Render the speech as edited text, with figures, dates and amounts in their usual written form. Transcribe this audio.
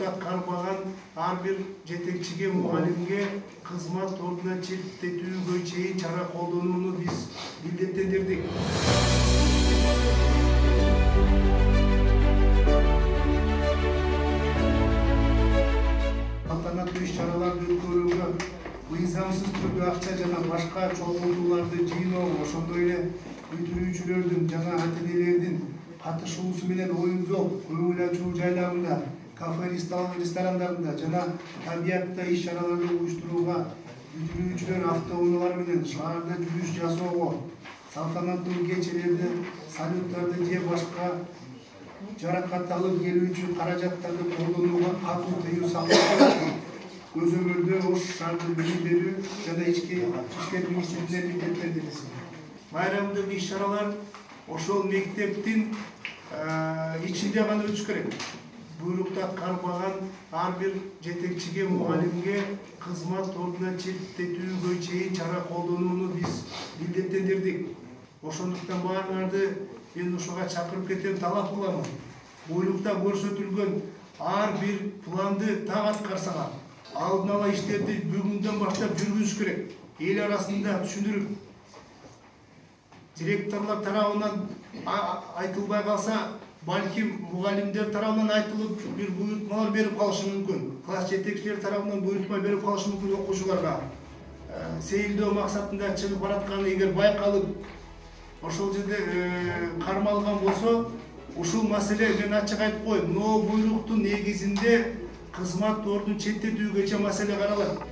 буйрукту аткарбаган ар бир жетекчиге, мугалимге кызмат ордуна четтетүүгө чейин чара колдонууну биз милдеттендирдик. Салтанаттуу иш-чараларды өткөрүүгө мыйзамсыз түрдө акча жана башка чогултууларды жыйноого, ошондой эле бүтүрүүчүлөрдүн жана ата-энелердин катышуусу менен оюн-зоок, көңүл ачуу жайларында, кафе ресторандарында жана табиятта иш-чараларды уюштурууга, бүтүрүүчүлөр автоунаалар менен шаарда жүрүш жасоого, салтанаттуу кечелерде салюттарды же башка жаракат алып келүүчү каражаттарды колдонууга катуу тыюу салуу көзөмөлдөө Ош шаардык билим берүү жана ички иштер министрлигине милдеттендирилсин. Байрамдык иш-чаралар ошол мектептин ичинде гана өтүш керек. Буйрукту аткарбаган ар бир жетекчиге, мугалимге кызмат ордуна четтетүүгө чейин чара колдонууну биз милдеттендирдик. Ошондуктан баарыңарды мен ошого чакырып кетем, талап кыламын. Буйрукта көрсөтүлгөн ар бир планды так аткарсаңар, алдын ала иштерди бүгүндөн баштап жүргүзүш керек. Эл арасында түшүндүрүп, директорлор тарабынан айтылбай калса, балким мугалимдер тарабынан айтылып бир буйрутмалар берип калышы мүмкүн. Класс жетекчилери тарабынан буйрутма берип калышы мүмкүн окуучуларга. Сейилдөө максатында чыгып баратканы эгер байкалып, ошол жерде кармалган болсо, ушул маселе мен ачык айтып коеюн, но буйруктун негизинде кызмат ордун четтетүүгө маселе каралат.